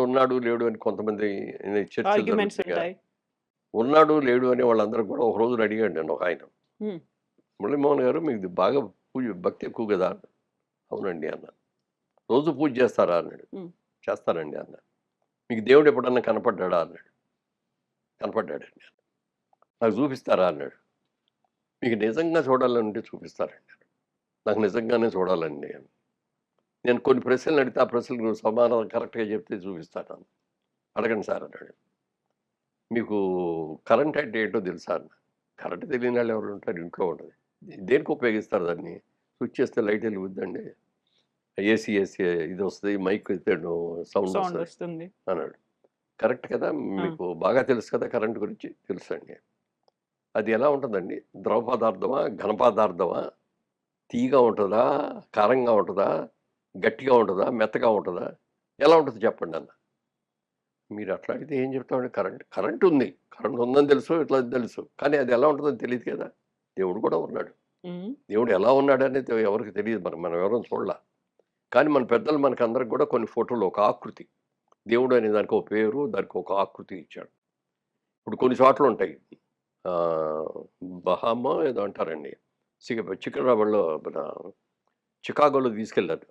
దేవుడు ఉన్నాడు, లేడు అని కొంతమంది చర్చలు ఆర్గ్యుమెంట్స్ జరుగుతాయిగా. ఉంటాయి. ఉన్నాడు, లేడు అనే వాళ్ళందరూ కూడా ఒక రోజున అడిగాడు నన్ను ఒకాయన. హ్మ్. "మురళీమోహన్ గారు మీకు బాగా భక్తి ఎక్కువ గదా?" "అవునండి" అన్నా. "రోజు పూజ చేస్తారా?" అన్నాడు. హ్మ్. "చేస్తానండి" అన్నా. "మీకు దేవుడు ఎప్పుడన్నా కనపడ్డాడా?" అన్నాడు. "కనపడ్డాడండి." "నాకు చూపిస్తారా?" అన్నాడు. "మీకు నిజంగా చూడాలనుంటే చూపిస్తానండి." "నాకు నిజంగానే చూడాలండి" అని. నేను కొన్ని ప్రశ్నలు అడిగితే ఆ ప్రశ్నలకు నువ్వు సమాధానం కరెక్ట్‌గా చెప్తే చూపిస్తాను. "అడగండి సార్" అన్నాడు. "మీకు కరెంట్ అంటే ఏంటో తెలుసా?" అన్నా. "కరెంట్ తెలియని వాళ్ళు ఎవరు ఉంటారు? ఇంట్లో ఉండదు." "దేనికి ఉపయోగిస్తారు దాన్ని?" "స్విచ్ చేస్తే లైట్ ఎలుగుద్దండి. ఏసీ ఇదొస్తది. మైక్ ఎత్తాడు సౌండ్ సౌండ్ వస్తది" వస్తుంది. అన్నాడు. "కరెక్ట్ కదా! ఆ! మీకు బాగా తెలుసు కదా కరెంట్ గురించి?" "తెలుసండి." "అది ఎలా ఉంటదండి? ద్రవ పదార్థమా? ఘన పదార్థమా? తియ్యగా ఉంటదా? కారంగా ఉంటదా? గట్టిగా ఉంటదా? మెత్తగా ఉంటదా? ఎలా ఉంటది చెప్పండి" అన్నా. "మీరు అట్లా అడిగితే ఏం చెప్తామండి? కరెంట్ ఉంది. కరెంట్ ఉందని తెలుసు. ఇట్లా తెలుసు. కానీ అది ఎలా ఉంటదో తెలీదు కదా! దేవుడు కూడా ఉన్నాడు. హ్మ్. దేవుడు ఎలా ఉన్నాడనేది ఎవరికీ తెలీదు. మనం ఎవరం చూడల. కానీ మన పెద్దలు మనకందరికి కూడా కొన్ని ఫోటోలు ఒక ఆకృతి. దేవుడు అనే దానికి ఒక పేరు, దానికి ఒక ఆకృతి ఇచ్చాడు. ఇప్పుడు కొన్ని చోట్లుంటాయి. ఆహ్, బహామా ఏదో అంటారండి. సికింద్రాబాద్‌లో మన చికాగోలో తీసుకెళ్లారు.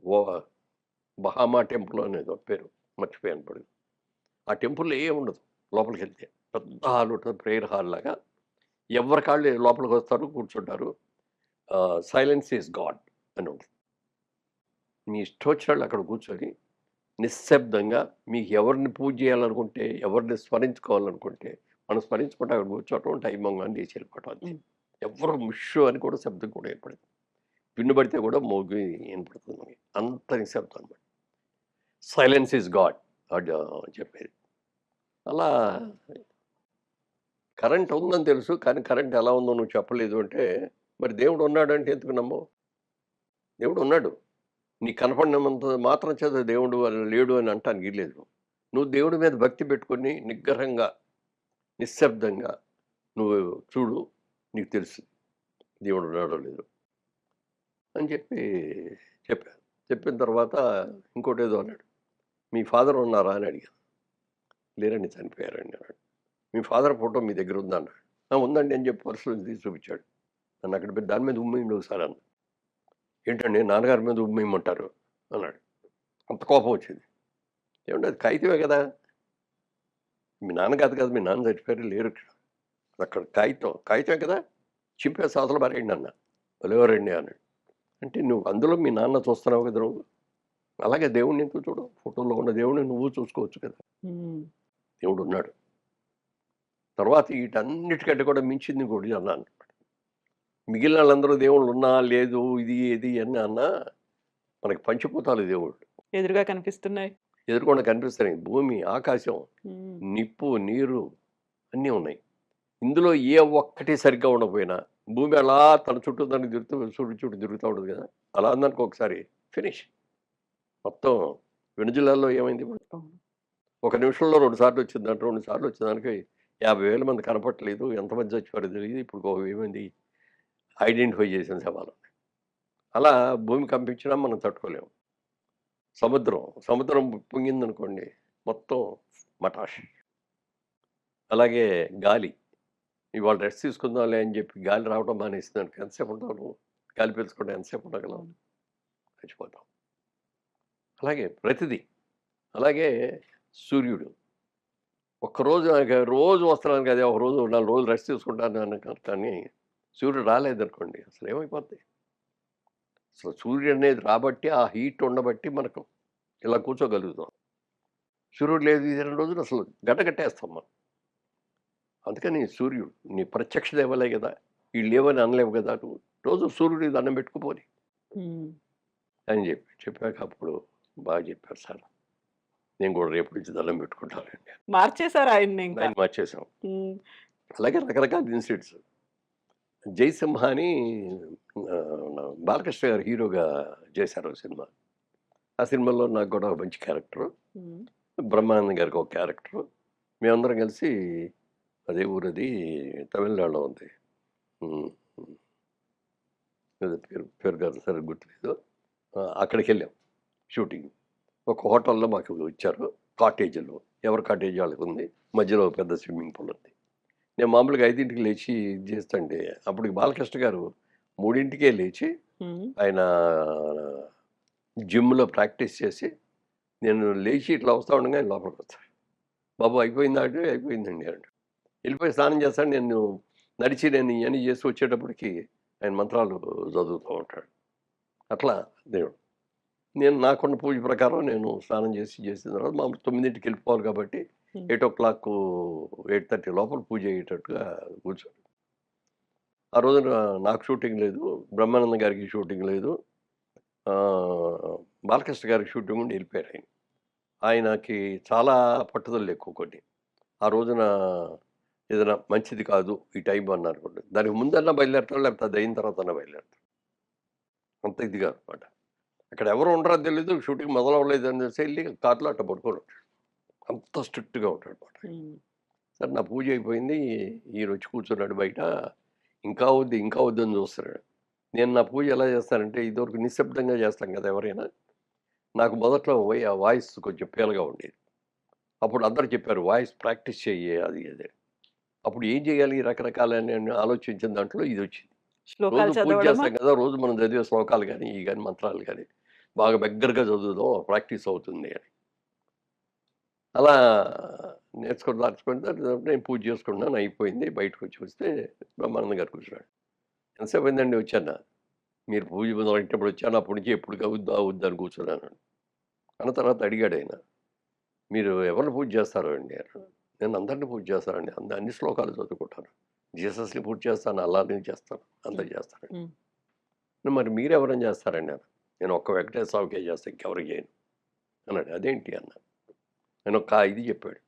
ఓ బహామా టెంపుల్ అనేదో పేరు. మర్చిపోయాను ఇప్పుడు. ఆ టెంపుల్‌లో ఏముండదు లోపలికెళ్తే. పెద్ద హాల్ ఉంటది. ప్రేయర్ హాల్ లాగా. ఎవరికాళ్ళు లోపలికొస్తారు, కూర్చుంటారు. 'సైలెన్స్ ఈస్ గాడ్' అని ఉంటది. మీ ఇష్టమొచ్చినోళ్ళు అక్కడ కూర్చొని నిశ్శబ్దంగా మీకు ఎవరిని పూజ చేయాలనుకుంటే, ఎవరిని స్మరించుకోవాలనుకుంటే, మనం స్మరించుకుంటే అక్కడ కూర్చోవటం, టైం అవ్వంగానే లేచి వెళ్ళిపోవటం అంతే. హ్మ్. ఎవ్వరు ముష్షు అని కూడా శబ్దం కూడా ఏర్పడదు. పిన్ను పడితే కూడా మోగి వినపడుతుంది మనకి. అంత నిశ్శబ్దం అనమాట. 'సైలెన్స్ ఈస్ గాడ్' అది చెప్పేది. అలా కరెంట్ ఉందని తెలుసు. కానీ కరెంట్ ఎలా ఉందో నువ్వు చెప్పలేదు అంటే, మరి దేవుడు ఉన్నాడంటే ఎందుకు నమ్మవు? దేవుడు ఉన్నాడు. నీకు కనపడినంత మాత్రం చేత దేవుడు లేడు అని అంటానికి వీల్లేదు. నువ్వు దేవుడి మీద భక్తి పెట్టుకొని నిగ్గర్హంగా, నిశ్శబ్దంగా నువ్వు చూడు. నీకు తెలుసు. దేవుడు ఉన్నాడో లేదో అని చెప్పా. చెప్పిన తర్వాత ఇంకోటేదో అన్నాడు. "మీ ఫాదర్ ఉన్నారా?" అని అడిగాను. "లేరండి చనిపోయారండి" అన్నాడు. "మీ ఫాదర్ ఫోటో మీ దగ్గర ఉందా?" అన్నాడు. "ఆ! ఉందండి" అని చెప్పి పర్సులో తీసి చూపించాడు. నన్ను అక్కడ పెట్టి దాని మీద ఉమ్మేయండి ఒకసారి అన్నా. "ఏంటండి నాన్నగారి మీద ఉమ్మేయమంటారు" అన్నాడు. అంత కోపం వచ్చింది. ఏవండీ అది కాగితమే కదా! మీ నాన్న కాదు కదా! మీ నాన్న చచ్చిపోయారు లేరు ఇక్కడ. అక్కడ కాగితం. కాగితమే కదా! చింపేసి అవతల పారేయండి అన్నా. భలేవారండి అన్నాడు. అంటే నువ్వు అందులో మీ నాన్న చూస్తున్నావు కదా నువ్వు. అలాగే దేవుడిని ఎందుకు చూడవు? ఫోటోలో ఉన్న దేవుడిని నువ్వు చూసుకోవచ్చు కదా! హ్మ్. దేవుడున్నాడు. తర్వాత వీటన్నిటికంటే కూడా మించింది ఇంకోటి అన్నాను. మిగిలిన వాళ్ళందరూ దేవుళ్ళున్నా, లేదు, ఇది, ఇది అని అన్నా మనకి పంచభూతాలు దేవుళ్ళు. ఎదురుగా కనిపిస్తున్నాయి. ఎదురుగుండా కనిపిస్తున్నాయి. భూమి, ఆకాశం, హ్మ్. నిప్పు, నీరు అన్నీ ఉన్నాయి. ఇందులో ఏ ఒక్కటి సరిగ్గా ఉండకపోయినా, భూమి అలా తన చుట్టూ దానికి తిరుగుతూ సూర్యుడి చుట్టూ తిరుగుతా ఉంటది కదా! అలా అందరికి ఒకసారి ఫినిష్. మొత్తం వెనుజులాలో ఏమైంది ఇప్పుడు? అవును. ఒక నిమిషంలో 2 సార్లు వచ్చిందంట. 2 సార్లు వచ్చేదానికి 50,000 మంది కనపట్లేదు. ఎంతమంది చచ్చిపోయారో తెలీదు. ఇప్పుడు ఒక 1000 మంది ఐడెంటిఫై చేసిన శవాలు. అలా భూమి కంపించినా మనం తట్టుకోలేము. సముద్రం పొంగిందనుకోండి మొత్తం మటాష్. అలాగే గాలి. ఇవాళ రెస్ట్ తీసుకుందాంలే అని చెప్పి గాలి రావడం మానేసిందనుకో ఎంతసేపు ఉంటావు నువ్వు? గాలి పీల్చుకుంటే ఎంతసేపు ఉండగలవు? అవును. చచ్చిపోతాం. అలాగే ప్రతిదీ. అలాగే సూర్యుడు. ఒక్కరోజు రోజు వస్తున్నాను కదా! ఒకరోజు 4 రోజులు రెస్ట్ తీసుకుంటాను కానీ సూర్యుడు రాలేదనుకోండి అసలేమైపోద్ది? అసలు సూర్యుడనేది రాబట్టి, ఆ హీట్ ఉండబట్టి మనకు ఇలా కూర్చోగలుగుతాం. సూర్యుడు లేదు ఈ 2 రోజులు అసలు గడ్డకట్టేస్తాం మనం. అందుకని సూర్యుడు నీ ప్రత్యక్ష దైవాలే గదా! ఈళ్ళేమని అనలేవు గదా! నువ్వు. రోజు సూర్యుడికి దండం పెట్టుకోపోరి హ్మ్. అని చెప్పాక అప్పుడు బాగా చెప్పారు సార్. నేను గూడా రేపటి నుంచి దండం పెట్టుకుంటానండి. మార్చేసారు ఆయన్నింకా. దాన్ని మార్చేసాం. హ్మ్. అలాగే రకరకాల ఇన్సిడెంట్స్. 'జయసింహ' అని బాలకృష్ణ గారు హీరోగా చేశారు ఓ సినిమా. ఆ సినిమాలో నాకు గూడా ఒక మంచి క్యారెక్టరు. హ్మ్. బ్రహ్మానందం గారికి ఒక క్యారెక్టరు. మేమందరం కలిసి అదే ఊరది తమిళనాడులో ఉంది. హ్మ్. హ్మ్. ఏదో పేరు పేరు కాదు సరిగ్గా గుర్తులేదు. అక్కడికెళ్ళాం షూటింగ్. ఒక హోటల్‌లో మాకు ఇచ్చారు. కాటేజ్‌లో. ఎవరి కాటేజ్ వాళ్ళకుంది. మధ్యలో పెద్ద స్విమ్మింగ్ పూల్ ఉంది. నేను మామూలుగా 5కి లేచి ఇది చేస్తుంటే, అప్పటికి బాలకృష్ణ గారు 3కే లేచి హ్మ్. ఆయన జిమ్‌లో ప్రాక్టీస్ చేసి, నేను లేచి ఇట్లా వస్తా ఉండగా ఆయన లోపలికొచ్చారు. "బాబు అయిపోయిందా?" అంటే, "అయిపోయిందండి" అన్నాడు. వెళ్ళిపోయి స్నానం చేస్తాను. నేను ఇయన్నీ చేసి వచ్చేటప్పటికి ఆయన మంత్రాలు చదువుతూ ఉంటాడు. అట్లా దేవుడు. నేను నాకున్న పూజ ప్రకారం నేను స్నానం చేసిన తర్వాత మామూలు 9కి వెళ్ళిపోవాలి కాబట్టి హ్మ్. 8:30 లోపల పూజ అయ్యేటట్టుగా కూర్చోను. ఆ రోజున నాకు షూటింగ్ లేదు. బ్రహ్మానందం గారికి షూటింగ్ లేదు. బాలకృష్ణ గారికి షూటింగ్ ఉండి వెళ్ళిపోయారు ఆయన. ఆయనకి చాలా పట్టుదలలు ఎక్కువ కొన్ని. ఆ రోజున ఏదైనా మంచిది కాదు ఈ టైం అన్నారనుకోండి. దానికి ముందన్నా బయలుదేరతాడు, లేకపోతే అది అయిన తర్వాతన్నా బయలుదేరతాడు. అంత ఇదిగా అనమాట. అక్కడ ఎవరు ఉండరో తెలీదు. షూటింగ్ మొదలవ్వలేదు అనేసి ఎళ్లి కార్‌లో అట్ట పడుకొని ఉంటాడు. అంత స్ట్రిక్ట్‌గా ఉంటాడనమాట. హ్మ్. సరే నా పూజ అయిపోయింది. ఈయనొచ్చి కూర్చున్నాడు బయట. ఇంకా అవుద్ది, ఇంకా అవుద్ది అని చూస్తున్నాడు. నేను నా పూజ ఎలా చేస్తానంటే ఇదివరకు నిశ్శబ్దంగా చేస్తాం కదా ఎవరైనా. నాకు మొదట్లో ఆ వాయిస్ కొంచెం పేలగా ఉండేది. అప్పుడు అందరూ చెప్పారు వాయిస్ ప్రాక్టీస్ చెయ్యి అది ఇది అని. అప్పుడు ఏం చేయాలి రకరకాలని ఆలోచించిన దాంట్లో ఇదొచ్చింది. రోజు శ్లోకాలు పూజ చదవడమా? చేస్తాం కదా! రోజు మనం చదివే శ్లోకాలు గాని, ఇయి గాని మంత్రాలు గాని బాగా బిగ్గరగా చదువుదాం ప్రాక్టీస్ అవుతుంది అని. అలా నేర్చుకుని నేను పూజ చేసుకున్నాను. అయిపోయింది. బయటకొచ్చి చూస్తే బ్రహ్మానందం గారు కూర్చున్నాడు. "ఎంతసేపు అయిందండి వచ్చానా?" "మీరు పూజ మొదలెట్టినప్పుడు వచ్చాను. అప్పటి నుంచి ఎప్పటికి అవుద్దా? అవుద్దా? అని కూర్చున్నాను." అన్న తర్వాత అడిగాడాయన. "మీరు ఎవరిని పూజ చేస్తారు అండి?" అన్నాడు. "నేను అందరిని పూజ చేస్తానండి. అన్ని శ్లోకాలు చదువుకుంటాను. జీసస్‌ని పూజ చేస్తాను. అల్లాని చేస్తాను. హ్మ్. అందరిని చేస్తాను." హ్మ్. "మరి మీరెవరిని చేస్తారండి?" అన్నా. "నేను ఒక్క వెంకటేశ్వర స్వామికే చేస్తా. ఇంకెవరికి చేయను" అన్నాడు. "అదేంటి?" అన్నా. ఆయన ఒక ఇది చెప్పాడు.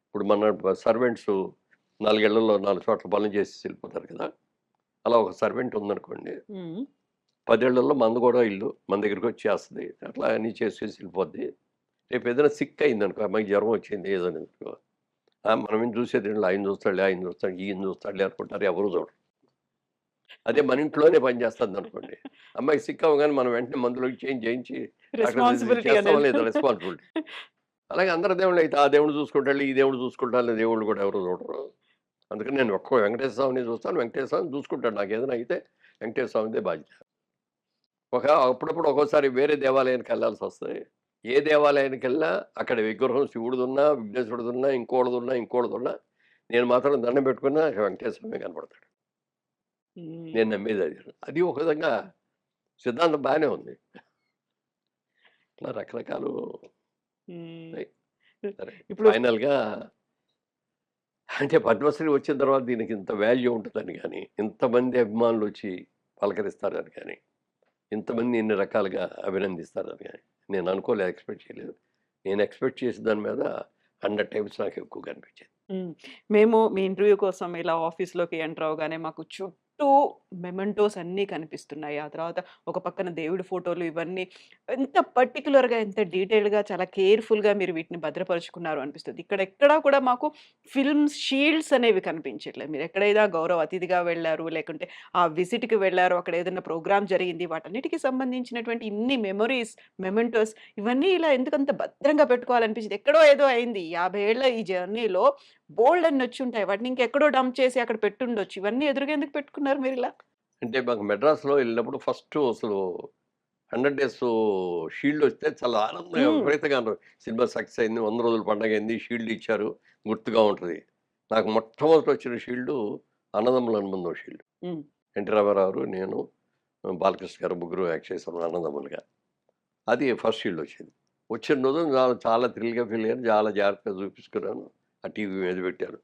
ఇప్పుడు మన సర్వెంట్సు 4 ఇళ్లలో 4 చోట్ల పనులు చేసేసి వెళ్ళిపోతారు కదా! అలా ఒక సర్వెంట్ ఉందనుకోండి. హ్మ్. 10 ఏళ్లలో మనది కూడా ఇల్లు మన దగ్గరికొచ్చి చేస్తది. అట్లా అన్నీ చేసేసి వెళ్ళిపోద్ది. రేపేదైనా సిక్ అయిందనుకో, అమ్మాయికి జ్వరం వచ్చింది ఏదోననుకో, మనం ఏం చూసేదేంలే ఆయన చూస్తాడులే, ఆయన చూస్తాడు, ఈయన చూస్తాడులే అనుకుంటారు. ఎవరు చూడరు. అదే మన ఇంట్లోనే పని చేస్తుందనుకోండి. అమ్మాయికి సిక్ అవ్వగానే మనం వెంటనే మందులు చేంజ్ చేయించి డాక్టర్ దగ్గరికి రెస్పాన్సిబిలిటీ చేస్తామా అనేది. లేదా రెస్పాన్సిబిలిటీ. అలాగే అందరి దేవుళ్ళైతే ఆ దేవుడు చూసుకుంటాడులే, ఈ దేవుడు చూసుకుంటాడులే దేవుళ్ళు కూడా ఎవరు చూడరు. అందుకని నేను ఒక్క వెంకటేశ్వర స్వామిని చూస్తాను. వెంకటేశ్వర స్వామి చూసుకుంటాడు. నాకేదైనా అయితే వెంకటేశ్వర స్వామిదే బాధ్యత. అప్పుడప్పుడు ఒక్కోసారి వేరే దేవాలయానికి వెళ్ళాల్సొస్తది. ఏ దేవాలయానికెళ్ళినా అక్కడ విగ్రహం శివుడిదున్నా, విఘ్నేశ్వరుడిదున్నా, ఇంకోడిదున్నా నేను మాత్రం దండం పెట్టుకున్నా వెంకటేశ్వర స్వామే కనపడతాడు. హ్మ్. నేను నమ్మేది అది. అది ఒక విధంగా సిద్ధాంతం బానే ఉంది. ఇట్లా రకరకాలు హ్మ్. ఉన్నాయి. సరే ఇప్పుడు ఫైనల్‌గా అంటే పద్మశ్రీ వచ్చిన తర్వాత దీనికి ఇంత వాల్యూ ఉంటదని గాని, ఇంతమంది అభిమానులొచ్చి పలకరిస్తారని గాని, ఇంతమంది ఇన్ని రకాలుగా అభినందిస్తారని గాని, నేను అనుకోలేదు. ఎక్స్‌పెక్ట్ చేయలేదు. నేను ఎక్స్‌పెక్ట్ చేసిన దాని మీద 100 టైమ్స్ నాకు ఎక్కువగా అనిపించింది. హ్మ్. మేము మీ ఇంటర్వ్యూ కోసం ఇలా ఆఫీస్‌లోకి ఎంటర్ అవ్వగానే మాకు చుట్టూ మెమెంటోస్ అన్నీ కనిపిస్తున్నాయి. ఆ తర్వాత ఒక పక్కన దేవుడి ఫోటోలు ఇవన్నీ ఎంత పర్టిక్యులర్‌గా, ఎంత డీటెయిల్డ్‌గా, చాలా కేర్‌ఫుల్‌గా మీరు వీటిని భద్రపరుచుకున్నారు అనిపిస్తది. ఇక్కడ ఎక్కడా కూడా మాకు ఫిల్మ్స్ షీల్డ్స్ అనేవి కనిపించట్లేదు. మీరు ఎక్కడైనా గౌరవ అతిథిగా వెళ్లారు, లేకుంటే ఆ విజిట్‌కి వెళ్లారు, అక్కడ ఏదైనా ప్రోగ్రామ్ జరిగింది. వాటన్నిటికి సంబంధించినటువంటి ఇన్ని మెమోరీస్, మెమెంటోస్ ఇవన్నీ ఇలా ఎందుకంత భద్రంగా పెట్టుకోవాలనిపించింది? ఎక్కడో ఏదో అయింది. 50 ఏళ్ల ఈ జర్నీలో బోలెడన్నొచ్చుంటాయి. వాటిని ఇంకెక్కడో డంప్ చేసి అక్కడ పెట్టుండొచ్చు. ఇవన్నీ ఎదురుగా ఎందుకు పెట్టుకున్నారు మీరిలా? అంటే మాకు మెడ్రాస్‌లో ఎళ్ళినప్పుడు ఫస్టు అసలు 100 డేసు షీల్డొస్తే చాలా ఆనందంగా హ్మ్. విపరీతంగా సినిమా సక్సెస్ అయింది. 100 రోజుల పండగయింది. షీల్డ్ ఇచ్చారు. గుర్తుగా ఉంటది. నాకు మొట్టమొదట వచ్చిన షీల్డు అన్నదమ్ముల అనుబంధం షీల్డ్. హ్మ్. ఎన్టీ రామారావు, నేను, బాలకృష్ణ గారు ముగ్గురు యాక్ట్ చేసాం అన్నదమ్ములుగా. అది ఫస్ట్ షీల్డ్ వచ్చింది. వచ్చిన రోజు చాలా చాలా థ్రిల్‌గా ఫీల్ అయ్యాను. చాలా జాగ్రత్తగా చూపించుకున్నాను. ఆ టీవీ మీద పెట్టాను.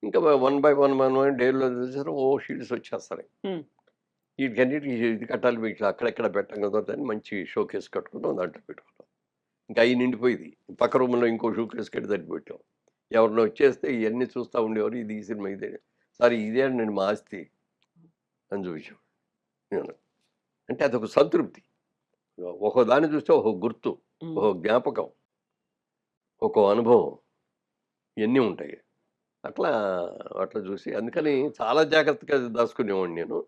ఇంకా వన్ బై వన్ డేలో చూసారు షీల్డ్స్ వచ్చేస్తున్నాయి. హ్మ్. వీటికన్నిటికి ఇది కట్టాలి వీటిలో అక్కడెక్కడ పెట్టం కుదరదని మంచి షోకేస్ కట్టుకున్నాం. దాంట్లో పెట్టుకున్నాం. ఇంకా అయి నిండిపోయేది. పక్క రూమ్‌లో ఇంకో షోకేస్ కట్టి దాంట్లో పెట్టాం. ఎవరైనా వచ్చేస్తే ఇయన్నీ చూస్తా ఉండేవారు. ఇది ఈ సినిమా ఇదే. సార్ ఇదేనండి మా ఆస్తి అని చూపించాం. నేను. అంటే అదొక సంతృప్తి. ఒక్కో దాన్ని చూస్తే ఒక్కో గుర్తు, హ్మ్. ఒక్కో జ్ఞాపకం, ఒక్కో అనుభవం ఇయన్నీ ఉంటాయి. అట్లా అట్లా చూసి అందుకని చాలా జాగ్రత్తగా దాచుకునేవాడిని నేను.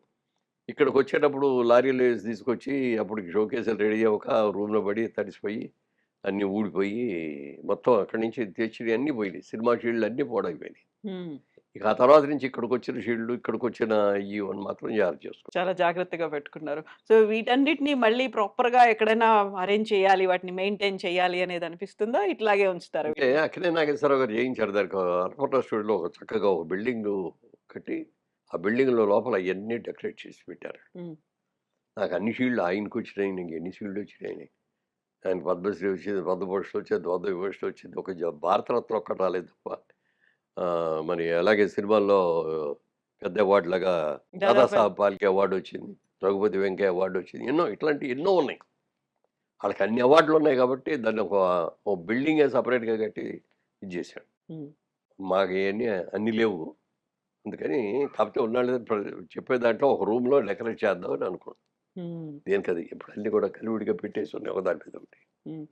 ఇక్కడికొచ్చేటప్పుడు లారీలో ఏసి తీసుకొచ్చి అప్పటికి షోకేసులు రెడీ అవ్వక రూమ్‌లో పడి తడిసిపోయి అన్నీ ఊడిపోయి మొత్తం అక్కడి నుంచి తెచ్చినవి అన్నీ పోయినాయి. సినిమా షీల్డ్‌లు అన్నీ పాడైపోయినాయి. హ్మ్. ఇక ఆ తర్వాత నుంచి ఇక్కడికొచ్చిన షీల్డ్‌లు, ఇక్కడికొచ్చిన ఇవన్నీ మాత్రం జాగ్రత్త చేసుకున్నాం. చాలా జాగ్రత్తగా పెట్టుకున్నారు. సో, వీటన్నిటిని మళ్ళీ ప్రాపర్‌గా ఎక్కడైనా అరేంజ్ చేయాలి, వాటిని మెయింటైన్ చేయాలి అనేది అనిపిస్తుందా? ఇట్లాగే ఉంచుతారా అంటే వీటిని? అక్కినేని నాగేశ్వరరావు గారు చేయించారు. దానికి అన్నపూర్ణ స్టూడియోలో ఒక చక్కగా ఒక బిల్డింగు కట్టి, ఆ బిల్డింగ్‌లో లోపల అయన్నీ డెకరేట్ చేసి పెట్టారు. హ్మ్. నాకు అన్ని షీల్డ్‌లు ఆయనకొచ్చినాయి. నీకు ఎన్ని షీల్డ్‌లొచ్చినాయని. ఆయనకి పద్మశ్రీ వచ్చింది, పద్మభూషణ్ వచ్చింది, పద్మవిభూషణ్ వచ్చింది. ఒక భారతరత్న ఒక్కటి రాలేదు తప్ప. మరి అలాగే సినిమాల్లో పెద్ద అవార్డులాగా దాదాపు దాదాసాహెబ్ ఫాల్కే అవార్డ్ వచ్చింది. రఘుపతి వెంకయ్య అవార్డ్ వచ్చింది. ఎన్నో ఇట్లాంటివి ఎన్నో ఉన్నాయి. ఆళ్ళకి అన్ని అవార్డులు ఉన్నాయి కాబట్టి దాన్ని ఓ బిల్డింగే సెపరేట్‌గా కట్టి ఇది చేశాడు. హ్మ్. మాకు ఇయన్నీ అన్నీ లేవు. అందుకని కాకపోతే ఉన్నాళ్ళ చెప్పే దాంట్లో ఒక రూమ్‌లో డెకరేట్ చేద్దాం అని అనుకున్నాం. హ్మ్. దేనికది ఇప్పుడు అన్నీ కూడా కలివిడిగా పెట్టేసి ఉన్నాయి ఒకదాని మీద ఒకటి. హ్మ్.